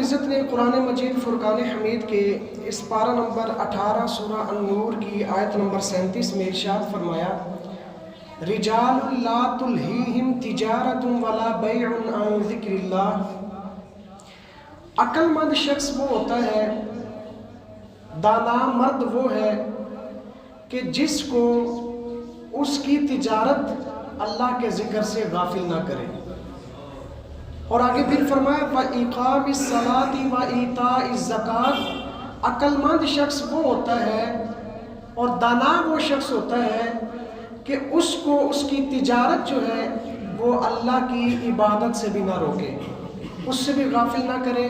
العزت نے قرآن مجید فرقان حمید کے اس پارہ نمبر 18 سورہ النور کی آیت نمبر 37 میں ارشاد فرمایا، رجال لا تلہیہم تجارت ولا بیع عن ذکر اللہ۔ عقل مند شخص وہ ہوتا ہے، دانا مرد وہ ہے کہ جس کو اس کی تجارت اللہ کے ذکر سے غافل نہ کرے۔ اور آگے پھر فرمایا وَإِقَامِ الصَّلَاةِ وَإِيتَاءِ الزَّكَاةِ۔ عقل مند شخص وہ ہوتا ہے اور دانا وہ شخص ہوتا ہے کہ اس کو اس کی تجارت جو ہے وہ اللہ کی عبادت سے بھی نہ روکے، اس سے بھی غافل نہ کرے۔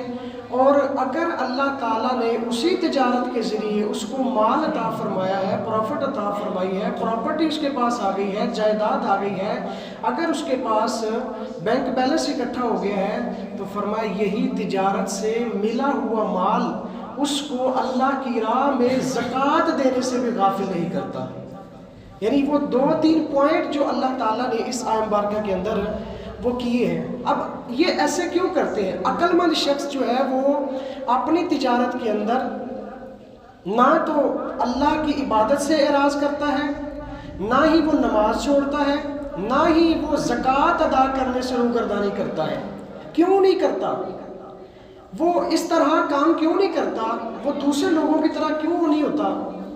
اور اگر اللہ تعالیٰ نے اسی تجارت کے ذریعے اس کو مال عطا فرمایا ہے، پروفٹ عطا فرمائی ہے، پراپرٹی اس کے پاس آ گئی ہے، جائیداد آ گئی ہے، اگر اس کے پاس بینک بیلنس اکٹھا ہو گیا ہے، تو فرمایا یہی تجارت سے ملا ہوا مال اس کو اللہ کی راہ میں زکوٰۃ دینے سے بھی غافل نہیں کرتا۔ یعنی وہ 2-3 پوائنٹ جو اللہ تعالیٰ نے اس آیت مبارکہ کے اندر وہ کیے ہیں۔ اب یہ ایسے کیوں کرتے ہیں؟ عقل مند شخص جو ہے وہ اپنی تجارت کے اندر نہ تو اللہ کی عبادت سے اعراض کرتا ہے، نہ ہی وہ نماز چھوڑتا ہے، نہ ہی وہ زکوٰۃ ادا کرنے سے روگردانی کرتا ہے۔ کیوں نہیں کرتا؟ وہ اس طرح کام کیوں نہیں کرتا؟ وہ دوسرے لوگوں کی طرح کیوں نہیں ہوتا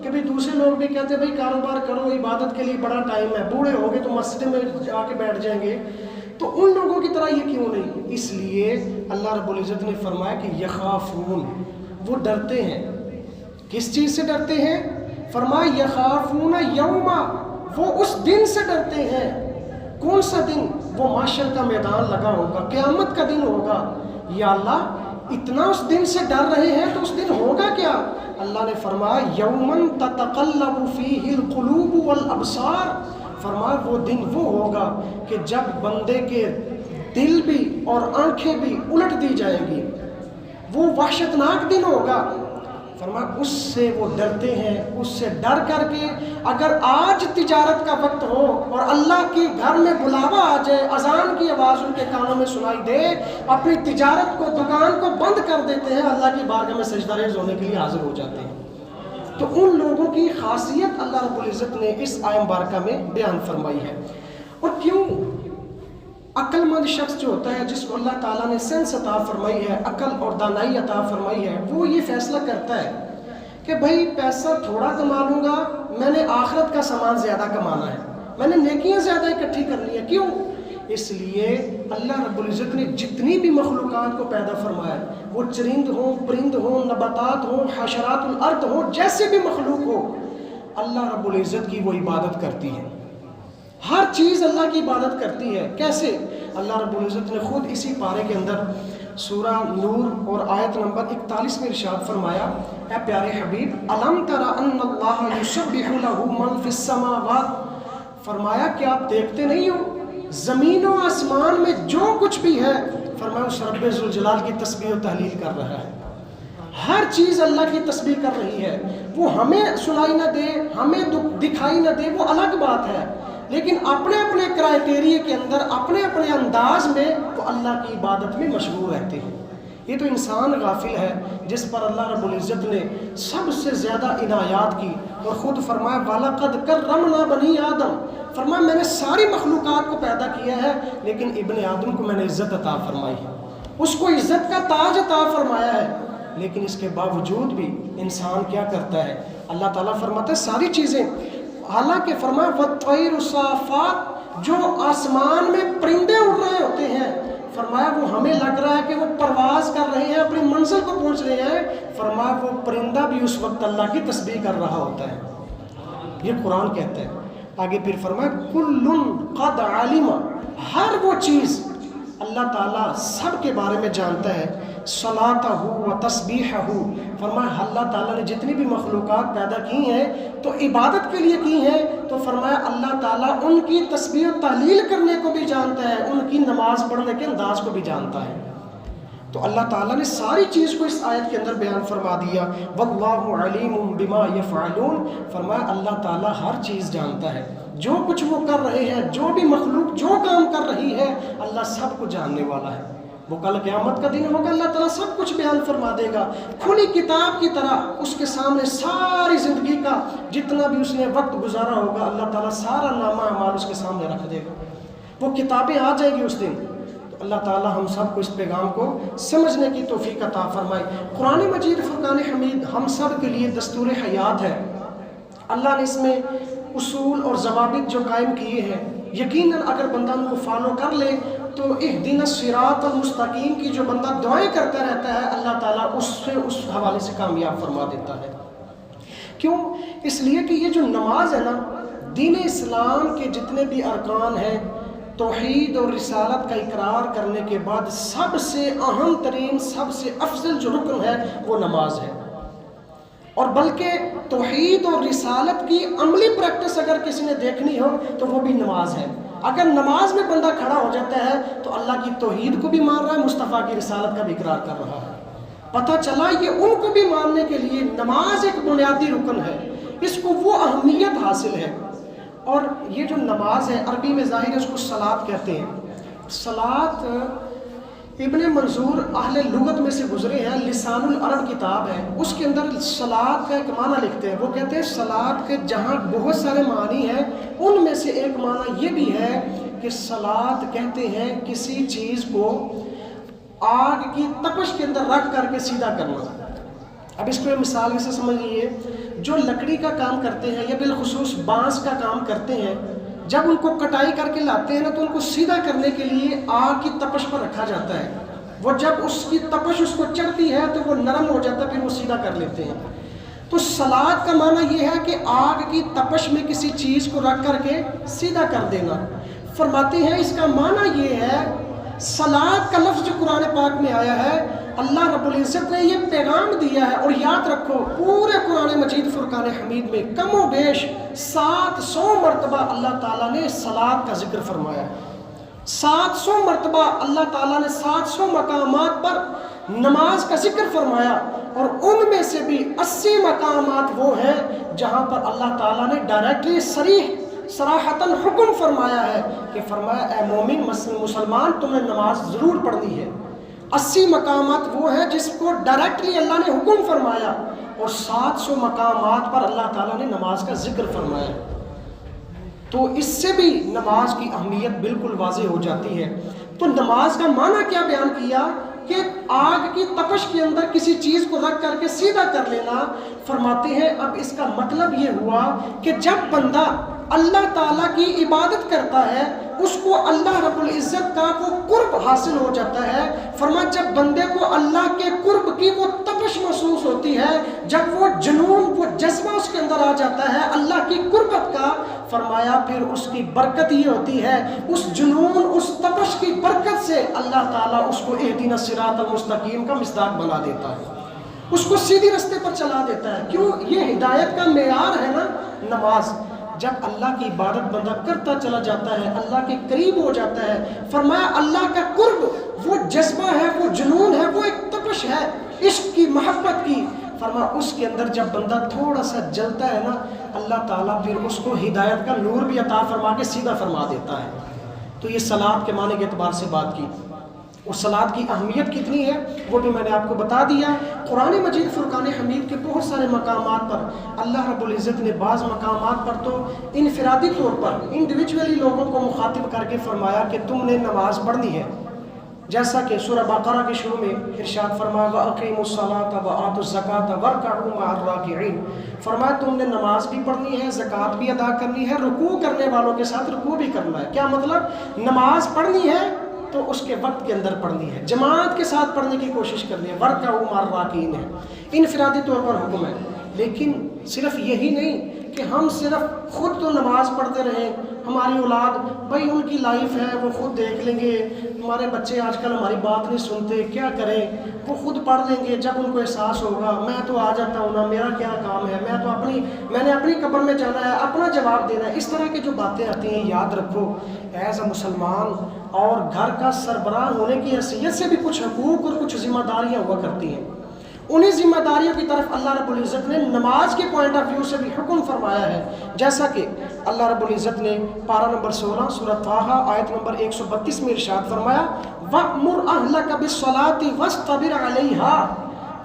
کہ بھئی دوسرے لوگ بھی کہتے ہیں بھئی کاروبار کرو، عبادت کے لیے بڑا ٹائم ہے، بوڑھے ہو گے تو مسجد میں جا کے بیٹھ جائیں گے، تو ان لوگوں کی طرح یہ کیوں نہیں؟ اس لیے اللہ رب العزت نے فرمایا کہ یخافون، وہ ڈرتے ہیں۔ کس چیز سے ڈرتے ہیں؟ فرمایا یخافون یوما، وہ اس دن سے ڈرتے ہیں۔ کون سا دن؟ وہ محشر کا میدان لگا ہوگا، قیامت کا دن ہوگا۔ یا اللہ اتنا اس دن سے ڈر رہے ہیں تو اس دن ہوگا کیا؟ اللہ نے فرمایا یومن تتقلب فیہ القلوب والابصار، فرمایا وہ دن وہ ہوگا کہ جب بندے کے دل بھی اور آنکھیں بھی الٹ دی جائیں گی، وہ وحشتناک دن ہوگا۔ فرمایا اس سے وہ ڈرتے ہیں، اس سے ڈر کر کے اگر آج تجارت کا وقت ہو اور اللہ کی گھر میں بلاوا آ جائے، اذان کی آواز ان کے کانوں میں سنائی دے، اپنی تجارت کو، دکان کو بند کر دیتے ہیں، اللہ کی بارگاہ میں سجدہ ریز ہونے کے لیے حاضر ہو جاتے ہیں۔ تو ان لوگوں کی خاصیت اللہ رب العزت نے اس آیت مبارکہ میں بیان فرمائی ہے۔ اور کیوں عقل مند شخص جو ہوتا ہے، جس کو اللہ تعالیٰ نے سینس عطا فرمائی ہے، عقل اور دانائی عطا فرمائی ہے، وہ یہ فیصلہ کرتا ہے کہ بھائی پیسہ تھوڑا کما لوں گا، میں نے آخرت کا سامان زیادہ کمانا ہے، میں نے نیکیاں زیادہ اکٹھی کرنی ہے۔ کیوں؟ اس لیے اللہ رب العزت نے جتنی بھی مخلوقات کو پیدا فرمایا، وہ چرند ہوں، پرند ہوں، نباتات ہوں، حشرات الارض ہوں، جیسے بھی مخلوق ہو، اللہ رب العزت کی وہ عبادت کرتی ہے۔ ہر چیز اللہ کی عبادت کرتی ہے۔ کیسے؟ اللہ رب العزت نے خود اسی پارے کے اندر سورہ نور اور آیت نمبر 41 میں ارشاد فرمایا، اے پیارے حبیب الم تر ان اللہ یسبح لہ من فی السماوات، فرمایا کہ آپ دیکھتے نہیں ہو زمین و آسمان میں جو کچھ بھی ہے، فرمایا اس رب ذوالجلال کی تسبیح و تحلیل کر رہا ہے۔ ہر چیز اللہ کی تسبیح کر رہی ہے۔ وہ ہمیں سنائی نہ دے، ہمیں دکھائی نہ دے، وہ الگ بات ہے، لیکن اپنے اپنے کرائٹیریے کے اندر، اپنے اپنے انداز میں وہ اللہ کی عبادت میں مشغول رہتے ہیں۔ یہ تو انسان غافل ہے جس پر اللہ رب العزت نے سب سے زیادہ عنایات کی، اور خود فرمایا وَلَقَدْ كَرَّمْنَا بَنِي آدم، فرمایا میں نے ساری مخلوقات کو پیدا کیا ہے، لیکن ابن آدم کو میں نے عزت عطا فرمائی ہے، اس کو عزت کا تاج عطا فرمایا ہے۔ لیکن اس کے باوجود بھی انسان کیا کرتا ہے؟ اللہ تعالیٰ فرماتا ہے ساری چیزیں، حالانکہ فرمایا وَالطَّيْرُ صَافَّاتٍ، جو آسمان میں پرندے اڑ رہے ہوتے ہیں، فرمایا وہ ہمیں لگ رہا ہے کہ وہ پرواز کر رہے ہیں، اپنی منزل کو پہنچ رہے ہیں، فرمایا وہ پرندہ بھی اس وقت اللہ کی تسبیح کر رہا ہوتا ہے۔ یہ قرآن کہتا ہے۔ آگے پھر فرمایا کُلٌّ قَدْ عَلِمَ، ہر وہ چیز اللہ تعالیٰ سب کے بارے میں جانتا ہے، صلاتہ و تسبیحہ، فرمایا اللہ تعالیٰ نے جتنی بھی مخلوقات پیدا کی ہیں تو عبادت کے لیے کی ہیں، تو فرمایا اللہ تعالیٰ ان کی تسبیح و تحلیل کرنے کو بھی جانتا ہے، ان کی نماز پڑھنے کے انداز کو بھی جانتا ہے۔ تو اللہ تعالیٰ نے ساری چیز کو اس آیت کے اندر بیان فرما دیا، واللہ علیم بما یفعلون، فرمایا اللہ تعالیٰ ہر چیز جانتا ہے، جو کچھ وہ کر رہے ہیں، جو بھی مخلوق جو کام کر رہی ہے، اللہ سب کو جاننے والا ہے۔ وہ کل قیامت کا دن ہوگا، اللہ تعالیٰ سب کچھ بیان فرما دے گا، کھلی کتاب کی طرح اس کے سامنے ساری زندگی کا جتنا بھی اس نے وقت گزارا ہوگا اللہ تعالیٰ سارا نامہ اعمال اس کے سامنے رکھ دے گا، وہ کتابیں آ جائیں گی اس دن۔ تو اللہ تعالیٰ ہم سب کو اس پیغام کو سمجھنے کی توفیق عطا فرمائے۔ قرآن مجید فرقان حمید ہم سب کے لیے دستور حیات ہے، اللہ نے اس میں اصول اور ضوابط جو قائم کیے ہیں، یقیناً اگر بندہ ان کو فالو کر لے تو اہدنا الصراط المستقیم کی جو بندہ دعائیں کرتا رہتا ہے اللہ تعالیٰ اس حوالے سے کامیاب فرما دیتا ہے۔ کیوں؟ اس لیے کہ یہ جو نماز ہے نا، دین اسلام کے جتنے بھی ارکان ہیں، توحید اور رسالت کا اقرار کرنے کے بعد سب سے اہم ترین، سب سے افضل جو رکن ہے وہ نماز ہے، اور بلکہ توحید اور رسالت کی عملی پریکٹس اگر کسی نے دیکھنی ہو تو وہ بھی نماز ہے۔ اگر نماز میں بندہ کھڑا ہو جاتا ہے تو اللہ کی توحید کو بھی مان رہا ہے، مصطفیٰ کی رسالت کا بھی اقرار کر رہا ہے۔ پتہ چلا یہ ان کو بھی ماننے کے لیے نماز ایک بنیادی رکن ہے، اس کو وہ اہمیت حاصل ہے۔ اور یہ جو نماز ہے عربی میں ظاہر ہے اس کو صلاۃ کہتے ہیں۔ صلاۃ ابن منظور اہل لغت میں سے گزرے ہیں، لسان العرب کتاب ہے، اس کے اندر صلاۃ کا ایک معنی لکھتے ہیں۔ وہ کہتے ہیں صلاۃ کے جہاں بہت سارے معنی ہیں ان میں سے ایک معنی یہ بھی ہے کہ صلاۃ کہتے ہیں کسی چیز کو آگ کی تپش کے اندر رکھ کر کے سیدھا کرنا۔ اب اس کو ایک مثال سے سمجھ لیجیے، جو لکڑی کا کام کرتے ہیں یا بالخصوص بانس کا کام کرتے ہیں، جب ان کو کٹائی کر کے لاتے ہیں نا تو ان کو سیدھا کرنے کے لیے آگ کی تپش پر رکھا جاتا ہے۔ وہ جب اس کی تپش اس کو چڑھتی ہے تو وہ نرم ہو جاتا ہے، پھر وہ سیدھا کر لیتے ہیں۔ تو صلاۃ کا معنی یہ ہے کہ آگ کی تپش میں کسی چیز کو رکھ کر کے سیدھا کر دینا۔ فرماتے ہیں اس کا معنی یہ ہے، صلاۃ کا لفظ جو قرآن پاک میں آیا ہے، اللہ رب العزت نے یہ پیغام دیا ہے، اور یاد رکھو پورے قرآن مجید فرقان حمید میں کم و بیش 700 مرتبہ اللہ تعالیٰ نے صلاۃ کا ذکر فرمایا ہے۔ 700 مرتبہ اللہ تعالیٰ نے 700 مقامات پر نماز کا ذکر فرمایا، اور ان میں سے بھی 80 مقامات وہ ہیں جہاں پر اللہ تعالیٰ نے ڈائریکٹلی صراحتاً حکم فرمایا ہے کہ فرمایا اے مومن مسلمان تم نے نماز ضرور پڑھنی ہے۔ 80 مقامات وہ ہیں جس کو ڈائریکٹلی اللہ نے حکم فرمایا، اور 700 مقامات پر اللہ تعالیٰ نے نماز کا ذکر فرمایا۔ تو اس سے بھی نماز کی اہمیت بالکل واضح ہو جاتی ہے۔ تو نماز کا معنی کیا بیان کیا کہ آگ کی تپش کے اندر کسی چیز کو رکھ کر کے سیدھا کر لینا۔ فرماتے ہیں اب اس کا مطلب یہ ہوا کہ جب بندہ اللہ تعالیٰ کی عبادت کرتا ہے اس کو اللہ رب العزت کا وہ قرب حاصل ہو جاتا ہے۔ فرمایا جب بندے کو اللہ کے قرب کی وہ تپش محسوس ہوتی ہے، جب وہ جنون، وہ جذبہ اس کے اندر آ جاتا ہے اللہ کی قربت کا، فرمایا پھر اس کی برکت یہ ہوتی ہے، اس جنون، اس تپش کی برکت سے اللہ تعالیٰ اس کو اہدنا الصراط المستقیم کا مصداق بنا دیتا ہے، اس کو سیدھی رستے پر چلا دیتا ہے۔ کیوں؟ یہ ہدایت کا معیار ہے نا نماز۔ جب اللہ کی عبادت بندہ کرتا چلا جاتا ہے، اللہ کے قریب ہو جاتا ہے، فرمایا اللہ کا قرب وہ جذبہ ہے، وہ جنون ہے، وہ ایک تپش ہے عشق کی، محبت کی، فرمایا اس کے اندر جب بندہ تھوڑا سا جلتا ہے نا، اللہ تعالیٰ پھر اس کو ہدایت کا نور بھی عطا فرما کے سیدھا فرما دیتا ہے۔ تو یہ صلاۃ کے معنی کے اعتبار سے بات کی، اور صلاۃ کی اہمیت کتنی ہے وہ بھی میں نے آپ کو بتا دیا۔ قرآن مجید فرقان حمید کے بہت سارے مقامات پر اللہ رب العزت نے بعض مقامات پر تو انفرادی طور پر انڈیویجولی لوگوں کو مخاطب کر کے فرمایا کہ تم نے نماز پڑھنی ہے، جیسا کہ سورہ بقرہ کے شروع میں ارشاد فرمایا وَأَقِيمُوا الصَّلَاةَ وَآتُوا الزَّكَاةَ وَارْكَعُوا مَعَ الرَّاكِعِينَ، فرمایا تم نے نماز بھی پڑھنی ہے، زکوٰۃ بھی ادا کرنی ہے، رکوع کرنے والوں کے ساتھ رکوع بھی کرنا ہے۔ کیا مطلب؟ نماز پڑھنی ہے تو اس کے وقت کے اندر پڑھنی ہے، جماعت کے ساتھ پڑھنے کی کوشش کرنی ہے، وَارْكَعُوا مَعَ الرَّاكِعِينَ ہے، انفرادی طور پر حکم ہے۔ لیکن صرف یہی نہیں کہ ہم صرف خود تو نماز پڑھتے رہیں، ہماری اولاد بھائی ان کی لائف ہے وہ خود دیکھ لیں گے، ہمارے بچے آج کل ہماری بات نہیں سنتے، کیا کریں، وہ خود پڑھ لیں گے جب ان کو احساس ہوگا، میں تو آ جاتا ہوں نا، میرا کیا کام ہے، میں نے اپنی قبر میں جانا ہے، اپنا جواب دینا ہے۔ اس طرح کی جو باتیں آتی ہیں، یاد رکھو ایز اے مسلمان اور گھر کا سربراہ ہونے کی حیثیت سے بھی کچھ حقوق اور کچھ ذمہ داریاں ہوا کرتی ہیں، انہیں ذمہ داریوں کی طرف اللہ رب العزت نے نماز کے پوائنٹ آف ویو سے بھی حکم فرمایا ہے، جیسا کہ اللہ رب العزت نے پارہ نمبر 16 سورۃ طٰہٰ آیت نمبر 132 میں ارشاد فرمایا وَأْمُرْ أَهْلَكَ بِالصَّلَاةِ وَاسْطَبِرْ عَلَيْهَا،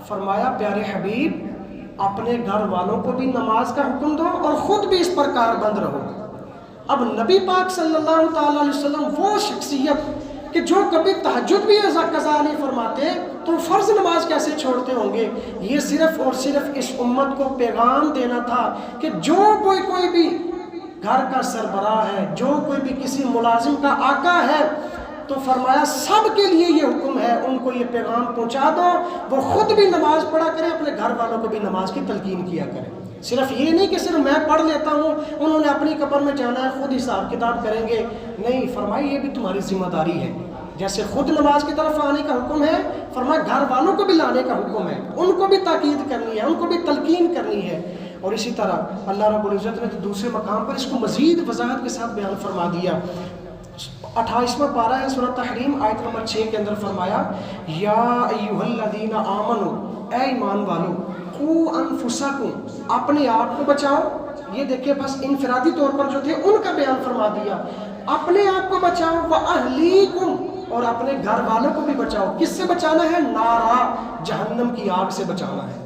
فرمایا پیارے حبیب اپنے گھر والوں کو بھی نماز کا حکم دو اور خود بھی اس پر کاربند رہو۔ اب نبی پاک صلی اللہ تعالیٰ علیہ وسلم وہ شخصیت کہ جو کبھی تہجد بھی قضا نہیں فرماتے تو فرض نماز کیسے چھوڑتے ہوں گے؟ یہ صرف اور صرف اس امت کو پیغام دینا تھا کہ جو کوئی بھی گھر کا سربراہ ہے، جو کوئی بھی کسی ملازم کا آقا ہے، تو فرمایا سب کے لیے یہ حکم ہے، ان کو یہ پیغام پہنچا دو، وہ خود بھی نماز پڑھا کریں، اپنے گھر والوں کو بھی نماز کی تلقین کیا کریں۔ صرف یہ نہیں کہ صرف میں پڑھ لیتا ہوں، انہوں نے اپنی قبر میں جانا ہے، خود حساب کتاب کریں گے، نہیں، فرمایا یہ بھی تمہاری ذمہ داری ہے۔ جیسے خود نماز کی طرف آنے کا حکم ہے، فرمایا گھر والوں کو بھی لانے کا حکم ہے، ان کو بھی تاکید کرنی ہے، ان کو بھی تلقین کرنی ہے۔ اور اسی طرح اللہ رب العزت نے دوسرے مقام پر اس کو مزید وضاحت کے ساتھ بیان فرما دیا۔ 28واں پارہ ہے سورۃ تحریم آیت نمبر 6 کے اندر فرمایا یا ایھا الذین آمنوا، اے ایمان والو، قوا انفسکم، اپنے آپ کو بچاؤ۔ یہ دیکھیں بس انفرادی طور پر جو تھے ان کا بیان فرما دیا، اپنے آپ کو بچاؤ، وَأَهْلِيكُمْ، اور اپنے گھر والوں کو بھی بچاؤ۔ کس سے بچانا ہے؟ نارا، جہنم کی آگ سے بچانا ہے۔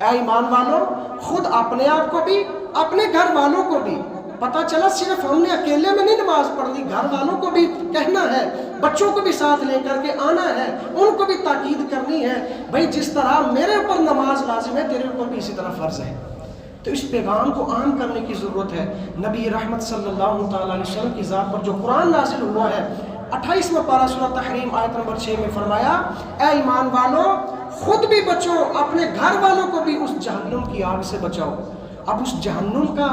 اے ایمان والو، خود اپنے آپ کو بھی، اپنے گھر والوں کو بھی۔ پتہ چلا صرف ہم نے اکیلے میں نہیں نماز پڑھنی، گھر والوں کو بھی کہنا ہے، بچوں کو بھی ساتھ لے کر کے آنا ہے، ان کو بھی تاکید کرنی ہے، بھئی جس طرح میرے اوپر نماز لازم ہے تیرے اوپر بھی اسی طرح فرض ہے۔ تو اس پیغام کو عام کرنے کی ضرورت ہے۔ نبی رحمت صلی اللہ تعالیٰ علیہ وسلم کی ذات پر جو قرآن نازل ہوا ہے، 28واں پارہ سورۃ تحریم آیت نمبر 6 میں فرمایا اے ایمان والو، خود بھی بچو، اپنے گھر والوں کو بھی اس جہنم کی آگ سے بچاؤ۔ اب اس جہنم کا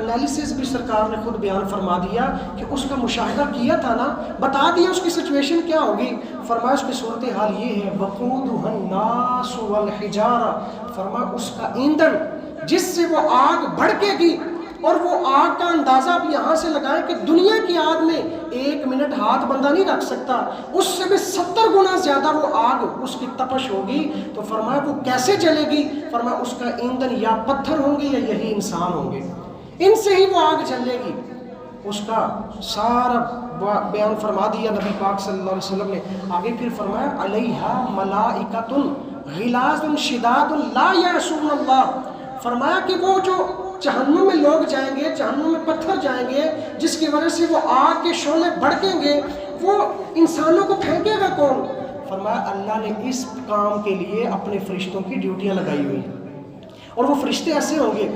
انالیسس بھی سرکار نے خود بیان فرما دیا کہ اس کا مشاہدہ کیا تھا نا، بتا دیا اس کی سچویشن کیا ہوگی۔ فرمایا اس کی صورتحال یہ ہے وقودها الناس والحجارہ، فرمایا اس کا ایندھن جس سے وہ آگ بھڑکے گی، اور وہ آگ کا اندازہ آپ یہاں سے لگائیں کہ دنیا کی آگ میں 1 منٹ ہاتھ بندہ نہیں رکھ سکتا، اس سے بھی 70 گنا زیادہ وہ آگ اس کی تپش ہوگی۔ تو فرمایا وہ کیسے جلے گی؟ فرمایا اس کا ایندھن یا پتھر ہوں گے یا یہی انسان ہوں گے، ان سے ہی وہ آگ جلے گی۔ اس کا سارا بیان فرما دیا نبی پاک صلی اللہ علیہ وسلم نے۔ آگے پھر فرمایا علیہا ملائکۃ غلاظ شداد لا یعصون اللہ، فرمایا کہ وہ جو جہنم میں لوگ جائیں گے، جہنم میں پتھر جائیں گے، جس کی وجہ سے وہ آگ کے شعلے بھڑکیں گے، وہ انسانوں کو پھینکے گا کون؟ فرمایا اللہ نے اس کام کے لیے اپنے فرشتوں کی ڈیوٹیاں لگائی ہوئی ہیں، اور وہ فرشتے ایسے ہوں گے۔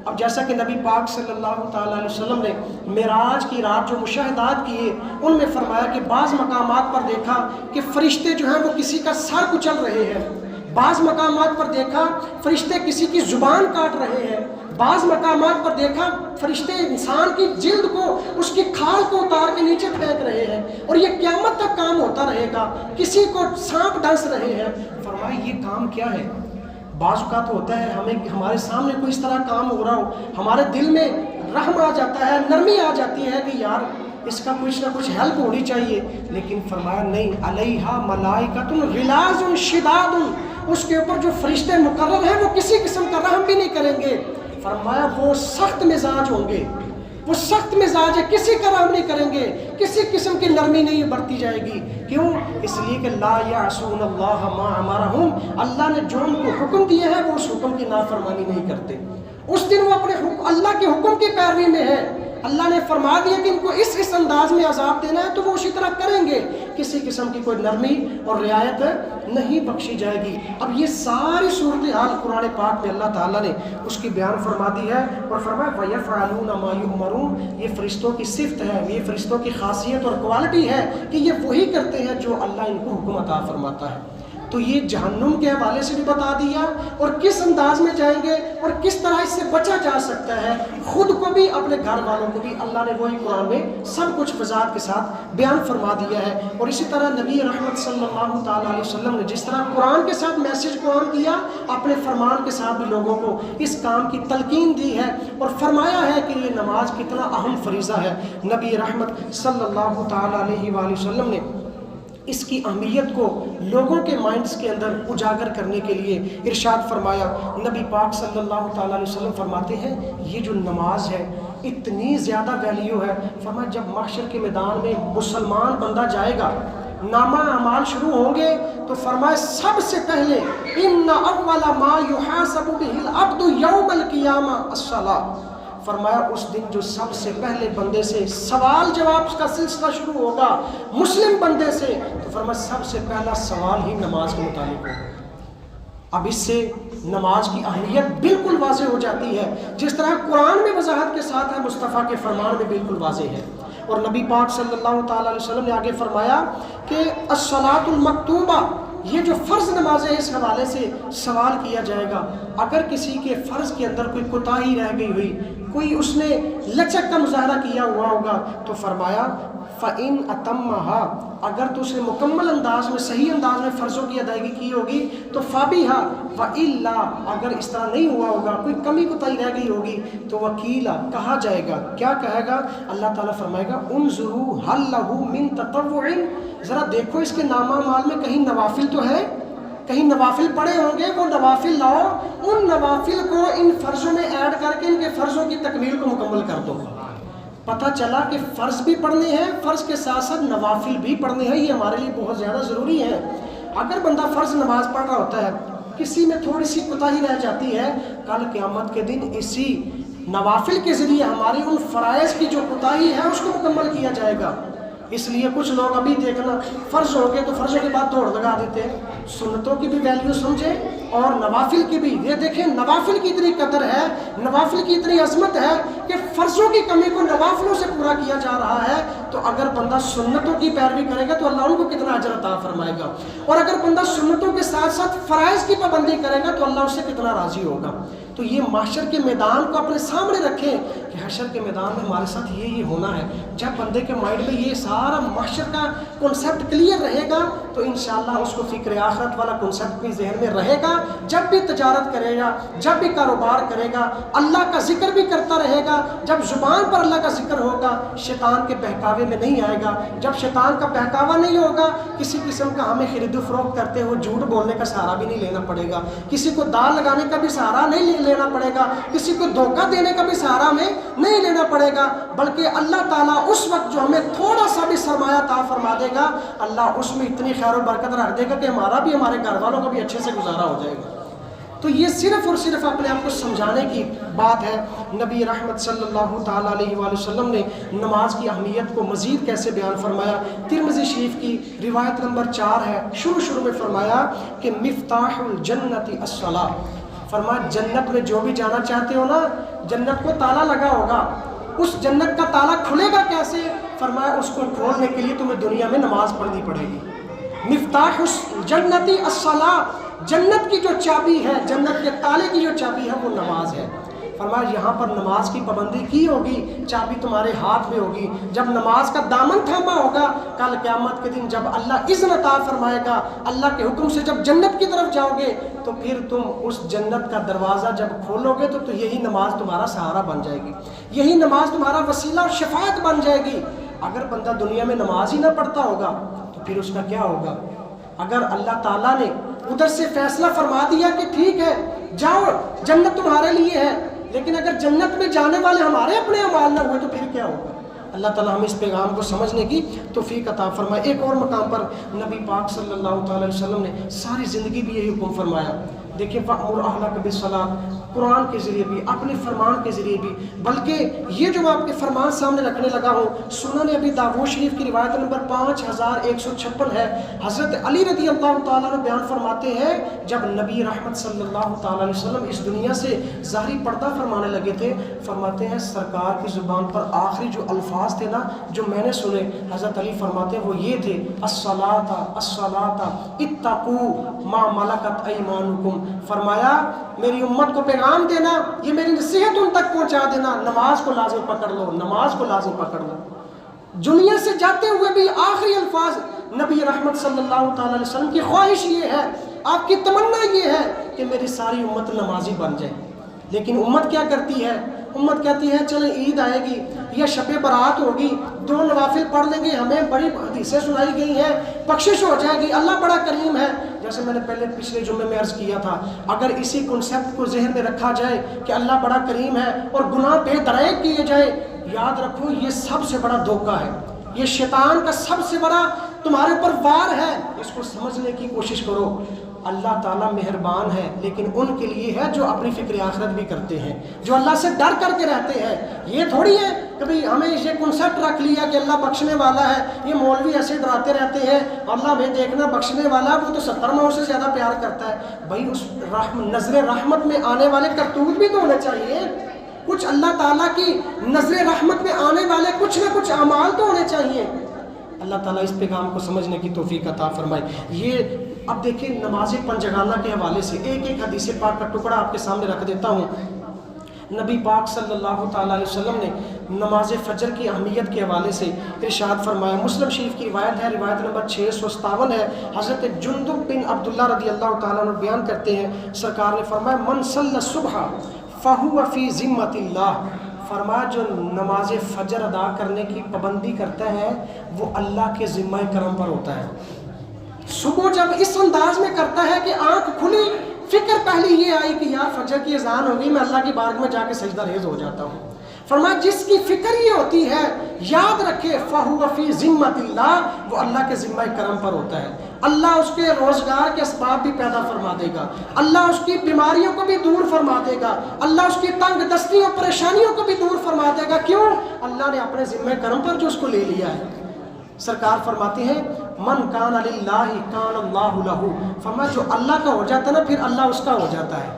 اب جیسا کہ نبی پاک صلی اللہ تعالیٰ علیہ وسلم نے معراج کی رات جو مشاہدات کیے، ان میں فرمایا کہ بعض مقامات پر دیکھا کہ فرشتے جو ہیں وہ کسی کا سر کچل رہے ہیں، بعض مقامات پر دیکھا فرشتے کسی کی زبان کاٹ رہے ہیں، بعض مقامات پر دیکھا فرشتے انسان کی جلد کو، اس کی کھال کو اتار کے نیچے پھینک رہے ہیں، اور یہ قیامت تک کام ہوتا رہے گا، کسی کو سانپ ڈس رہے ہیں۔ فرمایا یہ کام کیا ہے؟ بعض اوقات ہوتا ہے ہمارے سامنے کوئی اس طرح کام ہو رہا ہو، ہمارے دل میں رحم آ جاتا ہے، نرمی آ جاتی ہے کہ یار اس کا کچھ نہ کچھ ہیلپ ہونی چاہیے، لیکن فرمایا نہیں، علیہا ملائکۃ غلاظ شداد، اس کے اوپر جو فرشتے مقرر ہیں وہ کسی قسم کا رحم بھی نہیں کریں گے۔ فرمایا وہ سخت مزاج ہوں گے، وہ سخت مزاج ہے، کسی کا رحم نہیں کریں گے، کسی قسم کی نرمی نہیں برتی جائے گی۔ کیوں؟ اس لیے کہ لا یعصون اللہ ما امرہم، اللہ نے جو ان کو حکم دیے ہیں وہ اس حکم کی نافرمانی نہیں کرتے۔ اس دن وہ اپنے اللہ کے حکم کی پیروی میں ہے، اللہ نے فرما دیا کہ ان کو اس انداز میں عذاب دینا ہے تو وہ اسی طرح کریں گے، کسی قسم کی کوئی نرمی اور رعایت نہیں بخشی جائے گی۔ اب یہ ساری صورتحال قرآن پاک میں اللہ تعالیٰ نے اس کی بیان فرما دی ہے، اور فرمایا وَيَفْعَلُونَ مَا يُؤْمَرُونَ، یہ فرشتوں کی صفت ہے، یہ فرشتوں کی خاصیت اور کوالٹی ہے کہ یہ وہی کرتے ہیں جو اللہ ان کو حکم عطا فرماتا ہے۔ تو یہ جہنم کے حوالے سے بھی بتا دیا، اور کس انداز میں جائیں گے اور کس طرح اس سے بچا جا سکتا ہے، خود کو بھی اپنے گھر والوں کو بھی اللہ نے وہی قرآن میں سب کچھ وضاحت کے ساتھ بیان فرما دیا ہے۔ اور اسی طرح نبی رحمت صلی اللہ تعالیٰ علیہ وسلم نے جس طرح قرآن کے ساتھ میسج کو عام کیا، اپنے فرمان کے ساتھ بھی لوگوں کو اس کام کی تلقین دی ہے، اور فرمایا ہے کہ یہ نماز کتنا اہم فریضہ ہے۔ نبی رحمت صلی اللہ تعالیٰ علیہ وآلہ وسلم نے اس کی اہمیت کو لوگوں کے مائنڈز کے اندر اجاگر کرنے کے لیے ارشاد فرمایا۔ نبی پاک صلی اللہ تعالیٰ علیہ وسلم فرماتے ہیں یہ جو نماز ہے اتنی زیادہ ویلیو ہے، فرمایا جب محشر کے میدان میں مسلمان بندہ جائے گا، نامہ اعمال شروع ہوں گے تو فرمایا سب سے پہلے ان اول ما یحاسب به العبد یوم القیامہ الصلاۃ، فرمایا اس دن جو سب سے پہلے بندے سے سوال جواب کا سلسلہ شروع ہوگا مسلم بندے سے، تو فرمایا سب سے پہلا سوال ہی نماز کے متعلق ہوگا۔ اب اس سے نماز کی اہمیت بالکل واضح ہو جاتی ہے، جس طرح قرآن میں وضاحت کے ساتھ ہے، مصطفیٰ کے فرمان میں بالکل واضح ہے۔ اور نبی پاک صلی اللہ تعالیٰ علیہ وسلم نے آگے فرمایا کہ الصلاۃ المکتوبہ، یہ جو فرض نمازیں اس حوالے سے سوال کیا جائے گا، اگر کسی کے فرض کے اندر کوئی کوتاہی رہ گئی ہوئی، کوئی اس نے لچک کا مظاہرہ کیا ہوا ہوگا، تو فرمایا فَإِنْ أَتَمَّهَا، اگر تو اس نے مکمل انداز میں صحیح انداز میں فرضوں کی ادائیگی کی ہوگی تو فَبِهَا، وَإِلَّا اگر اس طرح نہیں ہوا ہوگا، کوئی کمی کوتاہی رہ گئی ہوگی تو وکیلا کہا جائے گا، کیا کہے گا؟ اللہ تعالیٰ فرمائے گا انظروا هل له من تطوع، ذرا دیکھو اس کے نامہ اعمال میں کہیں نوافل تو ہے، کہیں نوافل پڑے ہوں گے، وہ نوافل لاؤ، ان نوافل کو ان فرضوں میں ایڈ کر کے ان کے فرضوں کی تکمیل کو مکمل کر دو۔ پتہ چلا کہ فرض بھی پڑھنے ہیں، فرض کے ساتھ ساتھ نوافل بھی پڑھنے ہیں، یہ ہمارے لیے بہت زیادہ ضروری ہے۔ اگر بندہ فرض نماز پڑھ رہا ہوتا ہے، کسی میں تھوڑی سی کوتاہی رہ جاتی ہے، کل قیامت کے دن اسی نوافل کے ذریعے ہماری ان فرائض کی جو کوتاہی ہے اس کو مکمل کیا جائے گا۔ اس لیے کچھ لوگ ابھی دیکھنا فرض ہو گئے تو فرضوں کے بعد دوڑ لگا دیتے ہیں، سنتوں کی بھی ویلیو سمجھیں اور نوافل کی بھی۔ یہ دیکھیں نوافل کی اتنی قدر ہے، نوافل کی اتنی عظمت ہے کہ فرضوں کی کمی کو نوافلوں سے پورا کیا جا رہا ہے، تو اگر بندہ سنتوں کی پیروی کرے گا تو اللہ ان کو کتنا اجر عطا فرمائے گا، اور اگر بندہ سنتوں کے ساتھ ساتھ فرائض کی پابندی کرے گا تو اللہ اس سے کتنا راضی ہوگا۔ تو یہ محشر کے میدان کو اپنے سامنے رکھیں کہ حشر کے میدان میں ہمارے ساتھ یہ ہونا ہے۔ جب بندے کے مائنڈ میں یہ سارا محشر کا کنسیپٹ کلیئر رہے گا تو انشاءاللہ اس کو فکر آخرت والا کنسیپٹ بھی ذہن میں رہے گا، جب بھی تجارت کرے گا، جب بھی کاروبار کرے گا، اللہ کا ذکر بھی کرتا رہے گا۔ جب زبان پر اللہ کا ذکر ہوگا شیطان کے بہکاوے میں نہیں آئے گا، جب شیطان کا بہکاوا نہیں ہوگا کسی قسم کا ہمیں خرید و فروخت کرتے ہوئے جھوٹ بولنے کا سہارا بھی نہیں لینا پڑے گا، کسی کو دال لگانے کا بھی سہارا نہیں لینا پڑے گا، کسی کو دھوکہ دینے کا بھی سہارا ہمیں نہیں لینا پڑے گا، بلکہ اللہ تعالیٰ اس وقت جو ہمیں تھوڑا سا بھی سرمایہ عطا فرما دے گا، اللہ اس میں اتنی خیر و برکت رکھ دے گا کہ ہمارا بھی ہمارے گھر والوں کا بھی اچھے سے گزارا ہو جائے گا۔ تو یہ صرف اور صرف اپنے آپ کو سمجھانے کی بات ہے۔ نبی رحمت صلی اللہ تعالیٰ علیہ وآلہ وسلم نے نماز کی اہمیت کو مزید کیسے بیان فرمایا؟ ترمذی شریف کی روایت نمبر 4 ہے، شروع میں فرمایا کہ مفتاح الجنت الصلاۃ، فرمایا جنت میں جو بھی جانا چاہتے ہو نا، جنت کو تالا لگا ہوگا، اس جنت کا تالا کھلے گا کیسے؟ فرمایا اس کو کھولنے کے لیے تمہیں دنیا میں نماز پڑھنی پڑے گی۔ مفتاح الجنت الصلاۃ، جنت کی جو چابی ہے، جنت کے تالے کی جو چابی ہے وہ نماز ہے۔ فرمایا یہاں پر نماز کی پابندی کی ہوگی، چابی تمہارے ہاتھ میں ہوگی، جب نماز کا دامن تھاما ہوگا کل قیامت کے دن جب اللہ اذن عطا فرمائے گا، اللہ کے حکم سے جب جنت کی طرف جاؤ گے تو پھر تم اس جنت کا دروازہ جب کھولو گے تو یہی نماز تمہارا سہارا بن جائے گی، یہی نماز تمہارا وسیلہ اور شفاعت بن جائے گی۔ اگر بندہ دنیا میں نماز ہی نہ پڑھتا ہوگا تو پھر اس کا کیا ہوگا؟ اگر اللہ تعالیٰ نے ادھر سے فیصلہ فرما دیا کہ ٹھیک ہے جاؤ جنت تمہارے لیے ہے، لیکن اگر جنت میں جانے والے ہمارے اپنے اعمال نہ ہوئے تو پھر کیا ہوگا؟ اللہ تعالیٰ ہمیں اس پیغام کو سمجھنے کی توفیق عطا فرمائے۔ ایک اور مقام پر نبی پاک صلی اللہ تعالی علیہ وسلم نے ساری زندگی بھی یہی حکم فرمایا۔ دیکھیں وَأْمُرْ أَهْلَكَ بِالصَّلَاةِ، قرآن کے ذریعے بھی، اپنے فرمان کے ذریعے بھی، بلکہ یہ جو میں آپ کے فرمان سامنے رکھنے لگا ہوں سنن ابی داؤد شریف کی روایت نمبر 5156 ہے، حضرت علی رضی اللہ تعالیٰ عنہ بیان فرماتے ہیں جب نبی رحمت صلی اللہ تعالیٰ علیہ وسلم اس دنیا سے ظاہری پردہ فرمانے لگے تھے، فرماتے ہیں سرکار کی زبان پر آخری جو الفاظ تھے نا جو میں نے سنے، حضرت علی فرماتے ہیں وہ یہ تھے الصلاۃ الصلاۃ اتقوا ما ملکت ایمانکم، فرمایا میری امت کو پیغام دینا، یہ میری نصیحت ان تک پہنچا دینا، نماز کو لازم پکڑ لو، نماز کو لازم پکڑ لو۔ دنیا سے جاتے ہوئے بھی آخری الفاظ نبی رحمت صلی اللہ تعالی علیہ وسلم کی خواہش یہ ہے، آپ کی تمنا یہ ہے کہ میری ساری امت نمازی بن جائے، لیکن امت کیا کرتی ہے؟ امت کہتی ہے چلیں عید آئے گی یا شب برات ہوگی، 2 نوافل پڑھ لیں گے، ہمیں بڑی حدیثیں سنائی گئی ہیں، بخشش ہو جائے گی، اللہ بڑا کریم ہے۔ جیسے میں نے پچھلے جمعے میں عرض کیا تھا، اگر اسی کنسیپٹ کو ذہن میں رکھا جائے کہ اللہ بڑا کریم ہے اور گناہ بے درائق کیے جائے، یاد رکھو یہ سب سے بڑا دھوکہ ہے، یہ شیطان کا سب سے بڑا تمہارے اوپر وار ہے۔ اس کو سمجھنے کی کوشش کرو۔ اللہ تعالیٰ مہربان ہے، لیکن ان کے لیے ہے جو اپنی فکر آخرت بھی کرتے ہیں، جو اللہ سے ڈر کر کے رہتے ہیں۔ یہ تھوڑی ہے کبھی ہمیں یہ کنسیپٹ رکھ لیا کہ اللہ بخشنے والا ہے، یہ مولوی ایسے ڈراتے رہتے ہیں اللہ ہمیں دیکھنا بخشنے والا، وہ تو 70 ماؤں سے زیادہ پیار کرتا ہے۔ بھائی اس نظر رحمت میں آنے والے کرتوت بھی تو ہونے چاہیے، کچھ اللہ تعالیٰ کی نظر رحمت میں آنے والے کچھ نہ کچھ اعمال تو ہونے چاہیے۔ اللہ تعالیٰ اس پیغام کو سمجھنے کی توفیق عطا فرمائے۔ یہ اب دیکھیں نماز پنجگانہ کے حوالے سے ایک حدیث پاک کا ٹکڑا آپ کے سامنے رکھ دیتا ہوں۔ نبی پاک صلی اللہ تعالیٰ علیہ وسلم نے نماز فجر کی اہمیت کے حوالے سے ارشاد فرمایا، مسلم شریف کی روایت ہے، روایت نمبر 657 ہے، حضرت جندب بن عبداللہ رضی اللہ تعالیٰ عنہ بیان کرتے ہیں، سرکار نے فرمایا من صلی الصبح فہو فی ذمۃ اللہ، فرمایا جو نماز فجر ادا کرنے کی پابندی کرتا ہے وہ اللہ کے ذمہ کرم پر ہوتا ہے۔ صبح جب اس انداز میں کرتا ہے کہ آنکھ کھلی، فکر پہلی یہ آئی کہ یار فجر کی اذان ہوگی، میں اللہ کی بارگاہ میں جا کے سجدہ ریز ہو جاتا ہوں۔ فرمایا جس کی فکر یہ ہوتی ہے، یاد رکھے فَهُوَ فِي ذِمَّةِ اللَّهِ، وہ اللہ کے ذمہ کرم پر ہوتا ہے۔ اللہ اس کے روزگار کے اسباب بھی پیدا فرما دے گا، اللہ اس کی بیماریوں کو بھی دور فرما دے گا، اللہ اس کی تنگ دستیوں پریشانیوں کو بھی دور فرما دے گا۔ کیوں؟ اللہ نے اپنے ذمہ کرم پر جو اس کو لے لیا ہے۔ سرکار فرماتے ہیں من کان للہ کان اللہ لہ، فرمایا جو اللہ کا ہو جاتا ہے نا پھر اللہ اس کا ہو جاتا ہے۔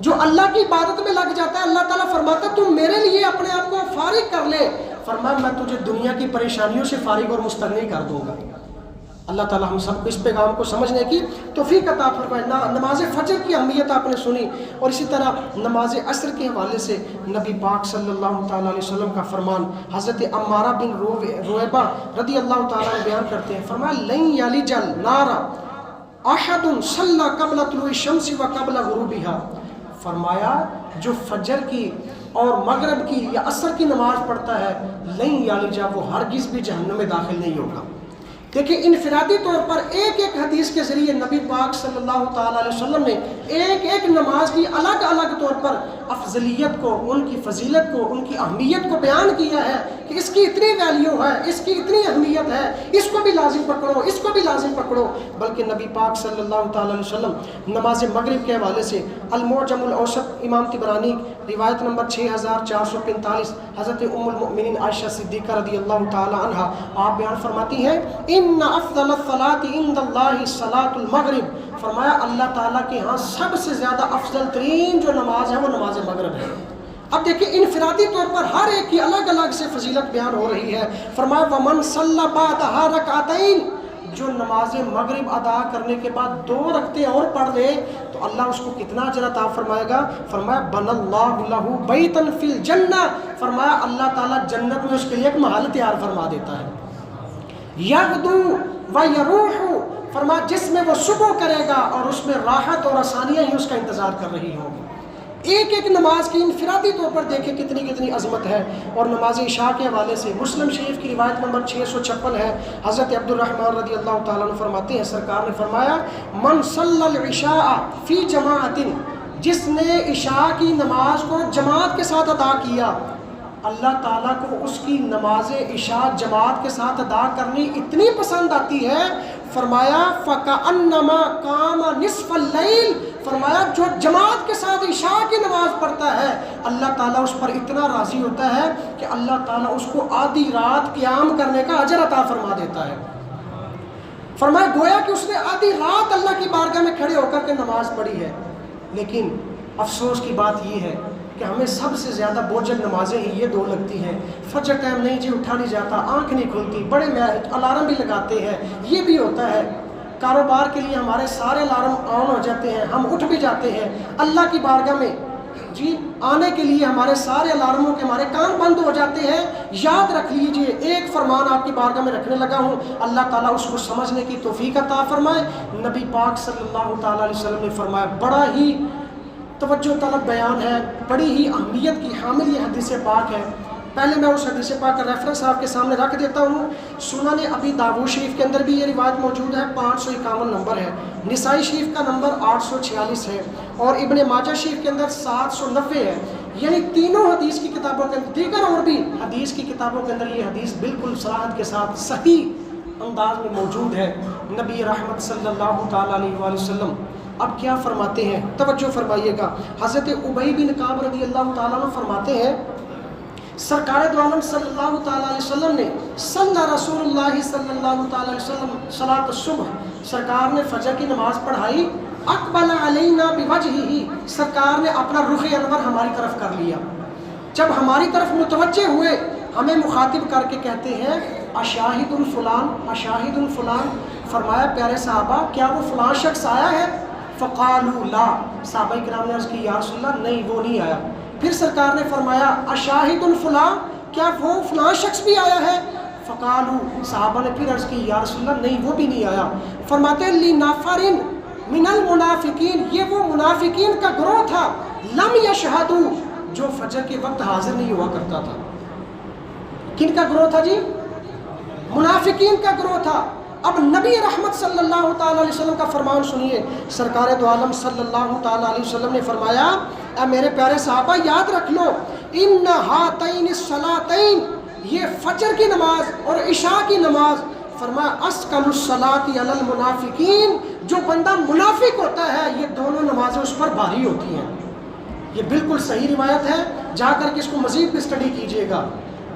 جو اللہ کی عبادت میں لگ جاتا ہے، اللہ تعالیٰ فرماتا ہے تم میرے لیے اپنے آپ کو فارغ کر لے، فرمایا میں تجھے دنیا کی پریشانیوں سے فارغ اور مستغنی کر دوں گا۔ اللہ تعالیٰ ہم سب کو اس پیغام کو سمجھنے کی توفیق عطا فرمائے۔ نماز فجر کی اہمیت آپ نے سنی، اور اسی طرح نماز عصر کے حوالے سے نبی پاک صلی اللہ تعالیٰ علیہ وسلم کا فرمان حضرت عمارہ بن رویبہ رضی اللہ تعالیٰ عنہ بیان کرتے ہیں، فرمایا لن یلج النار احد صلی قبل طلوع الشمس و قبل غروبها، فرمایا جو فجر کی اور مغرب کی یا عصر کی نماز پڑھتا ہے لن یلج، وہ ہرگز بھی جہنم میں داخل نہیں ہوگا۔ دیکھیں انفرادی طور پر ایک حدیث کے ذریعے نبی پاک صلی اللہ تعالیٰ علیہ وسلم نے ایک نماز کی الگ الگ طور پر افضلیت کو، ان کی فضیلت کو، ان کی اہمیت کو بیان کیا ہے کہ اس کی اتنی ویلیو ہے، اس کی اتنی اہمیت ہے، اس کو بھی لازم پکڑو، اس کو بھی لازم پکڑو۔ بلکہ نبی پاک صلی اللہ تعالیٰ علیہ وسلم نماز مغرب کے حوالے سے المعجم الاوسط امام طبرانی روایت نمبر 6445 حضرت ام المؤمنین عائشہ صدیقہ رضی اللہ تعالیٰ عنہ آپ بیان فرماتی ہیں ان افضل الصلاۃ عند اللہ صلاۃ المغرب، فرمایا اللہ تعالیٰ کے ہاں سب سے زیادہ افضل ترین جو نماز ہے وہ نماز مغرب ہے۔ اب دیکھیں انفرادی طور پر ہر ایک کی الگ الگ سے فضیلت بیان ہو رہی ہے۔ فرمایا ومن صلی بعدها رکعتین، جو نماز مغرب ادا کرنے کے بعد 2 رکعتیں اور پڑھ لے تو اللہ اس کو کتنا اجر عطا فرمائے گا؟ فرمایا بن اللہ لہ بیتا فی الجنہ، فرمایا اللہ تعالیٰ جنت میں اس کے لیے ایک محل تیار فرما دیتا ہے۔ یغدو و یروح، فرمایا جس میں وہ صبح کرے گا اور اس میں راحت اور آسانیاں ہی اس کا انتظار کر رہی ہوں گی۔ ایک نماز کی انفرادی طور پر دیکھیں کتنی عظمت ہے۔ اور نماز عشاء کے حوالے سے مسلم شریف کی روایت نمبر 656 ہے، حضرت عبد الرحمن رضی اللہ تعالیٰ عنہ فرماتے ہیں سرکار نے فرمایا من صلی العشاء فی جماعت، جس نے عشاء کی نماز کو جماعت کے ساتھ ادا کیا، اللہ تعالیٰ کو اس کی نماز عشاء جماعت کے ساتھ ادا کرنی اتنی پسند آتی ہے، فرمایا فَكَأَنَّمَا قَامَ نِصْفَ اللَّيْلِ، فرمایا جو جماعت کے ساتھ عشاء کی نماز پڑھتا ہے اللہ تعالیٰ اس پر اتنا راضی ہوتا ہے کہ اللہ تعالیٰ اس کو آدھی رات قیام کرنے کا اجر عطا فرما دیتا ہے۔ فرمایا گویا کہ اس نے آدھی رات اللہ کی بارگاہ میں کھڑے ہو کر کے نماز پڑھی ہے۔ لیکن افسوس کی بات یہ ہے کہ ہمیں سب سے زیادہ بوجھل نمازیں ہی یہ 2 لگتی ہیں۔ فجر ٹائم نہیں جی اٹھا نہیں جاتا، آنکھ نہیں کھلتی، بڑے الارم بھی لگاتے ہیں، یہ بھی ہوتا ہے۔ کاروبار کے لیے ہمارے سارے الارم آن ہو جاتے ہیں، ہم اٹھ بھی جاتے ہیں، اللہ کی بارگاہ میں جی آنے کے لیے ہمارے سارے الارموں کے ہمارے کان بند ہو جاتے ہیں۔ یاد رکھ لیجئے ایک فرمان آپ کی بارگاہ میں رکھنے لگا ہوں، اللہ تعالیٰ اس کو سمجھنے کی توفیق عطا فرمائے۔ نبی پاک صلی اللہ تعالیٰ علیہ وسلم نے فرمایا بڑا ہی توجہ طلب بیان ہے، بڑی ہی اہمیت کی حامل یہ حدیث پاک ہے۔ پہلے میں اس حدیث پاک کا ریفرنس آپ کے سامنے رکھ دیتا ہوں۔ سنن ابی داؤد شریف کے اندر بھی یہ روایت موجود ہے، 551 نمبر ہے۔ نسائی شریف کا نمبر 846 ہے، اور ابن ماجہ شریف کے اندر 790 ہے۔ یعنی تینوں حدیث کی کتابوں کے اندر، دیگر اور بھی حدیث کی کتابوں کے اندر یہ حدیث بالکل صراحت کے ساتھ صحیح انداز میں موجود ہے۔ نبی رحمت صلی اللہ تعالیٰ علیہ وآلہ وسلم اب کیا فرماتے ہیں، توجہ فرمائیے گا۔ حضرت ابی بن کعب رضی اللہ تعالیٰ عنہ فرماتے ہیں، سرکار دو عالم صلی اللہ تعالیٰ علیہ وسلم نے صلی رسول اللہ صلی اللہ تعالیٰ علیہ وسلم صلاۃ الصبح، سرکار نے فجر کی نماز پڑھائی، اقبل علینا بوجہہ، سرکار نے اپنا رخ انور ہماری طرف کر لیا۔ جب ہماری طرف متوجہ ہوئے ہمیں مخاطب کر کے کہتے ہیں اشاہد الفلان، اشاہد الفلان، فرمایا پیارے صحابہ کیا وہ فلاں شخص آیا ہے؟ فقالوا لا، صحابہ کرام نے عرض کی یا رسول اللہ نہیں وہ نہیں آیا۔ پھر سرکار نے فرمایا اشاہد الفلاں، کیا وہ فلاں شخص بھی آیا ہے؟ فقالوا، صحابہ نے پھر عرض کی یا رسول اللہ نہیں وہ بھی نہیں آیا۔ فرماتے لنفر من المنافقین، یہ وہ منافقین کا گروہ تھا، لم یشہدوا، جو فجر کے وقت حاضر نہیں ہوا کرتا تھا۔ کن کا گروہ تھا جی؟ منافقین کا گروہ تھا۔ اب نبی رحمت صلی اللہ تعالیٰ علیہ وسلم کا فرمان سنیے، سرکار دو عالم صلی اللہ تعالیٰ علیہ وسلم نے فرمایا اے میرے پیارے صحابہ یاد رکھ لو، ان ہاتین الصلاتین، یہ فجر کی نماز اور عشاء کی نماز، فرمایا اسکل الصلاۃ علی المنافقین، جو بندہ منافق ہوتا ہے یہ دونوں نمازیں اس پر بھاری ہوتی ہیں۔ یہ بالکل صحیح روایت ہے، جا کر کے اس کو مزید بھی اسٹڈی کیجئے گا۔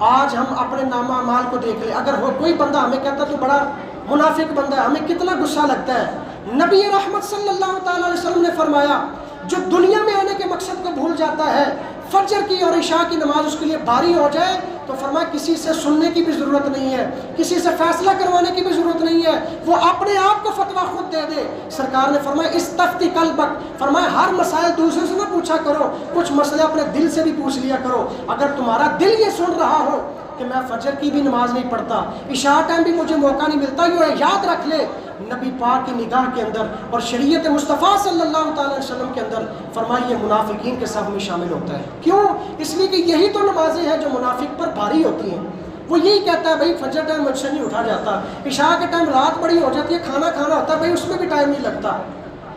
آج ہم اپنے نامہ اعمال کو دیکھ لیں، اگر کوئی بندہ ہمیں کہتا تو بڑا منافق بندہ ہے، ہمیں کتنا غصہ لگتا ہے۔ نبی رحمت صلی اللہ تعالیٰ علیہ وسلم نے فرمایا جو دنیا میں آنے کے مقصد کو بھول جاتا ہے، فجر کی اور عشاء کی نماز اس کے لیے بھاری ہو جائے تو فرمایا کسی سے سننے کی بھی ضرورت نہیں ہے، کسی سے فیصلہ کروانے کی بھی ضرورت نہیں ہے، وہ اپنے آپ کو فتویٰ خود دے دے۔ سرکار نے فرمایا استفتی قلبک، فرمایا ہر مسائل دوسرے سے نہ پوچھا کرو، کچھ مسئلے اپنے دل سے بھی پوچھ لیا کرو۔ اگر تمہارا دل یہ سن رہا ہو کہ میں فجر کی بھی نماز نہیں پڑھتا، عشاء ٹائم بھی مجھے موقع نہیں ملتا، یہ یاد رکھ لے نبی پاک کی نگاہ کے اندر اور شریعت مصطفیٰ صلی اللہ تعالیٰ علیہ وسلم کے اندر فرمائیے منافقین کے صف میں شامل ہوتا ہے۔ کیوں؟ اس لیے کہ یہی تو نمازیں ہیں جو منافق پر بھاری ہوتی ہیں۔ وہ یہی کہتا ہے بھائی فجر ٹائم مجھ سے نہیں اٹھا جاتا، عشاء کے ٹائم رات بڑی ہو جاتی ہے، کھانا کھانا ہوتا ہے بھائی اس میں بھی ٹائم نہیں لگتا۔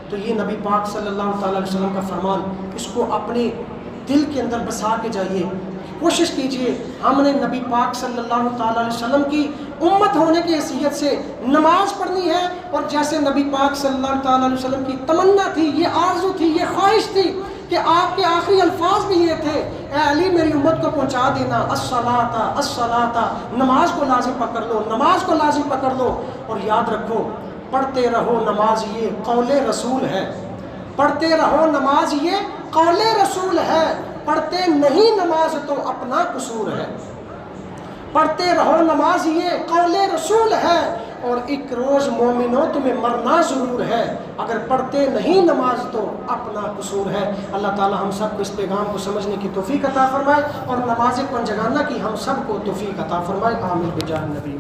تو یہ نبی پاک صلی اللہ تعالیٰ علیہ وسلم کا فرمان، اس کو اپنے دل کے اندر بسا کے جائیے۔ کوشش کیجئے ہم نے نبی پاک صلی اللہ تعالیٰ علیہ وسلم کی امت ہونے کی حیثیت سے نماز پڑھنی ہے، اور جیسے نبی پاک صلی اللہ تعالیٰ علیہ وسلم کی تمنا تھی، یہ آرزو تھی، یہ خواہش تھی کہ آپ کے آخری الفاظ بھی یہ تھے اے علی میری امت کو پہنچا دینا الصلاۃ الصلاۃ، نماز کو لازم پکڑ لو، نماز کو لازم پکڑ لو۔ اور یاد رکھو پڑھتے رہو نماز یہ قول رسول ہے، پڑھتے رہو نماز یہ قول رسول ہے، پڑھتے نہیں نماز تو اپنا قصور ہے، پڑھتے رہو نماز یہ قول رسول ہے، اور ایک روز مومنوں تمہیں مرنا ضرور ہے، اگر پڑھتے نہیں نماز تو اپنا قصور ہے۔ اللہ تعالی ہم سب کو اس پیغام کو سمجھنے کی توفیق عطا فرمائے، اور نماز کو انجگانہ کی ہم سب کو توفیق عطا فرمائے۔ آمین بجاہ نبی۔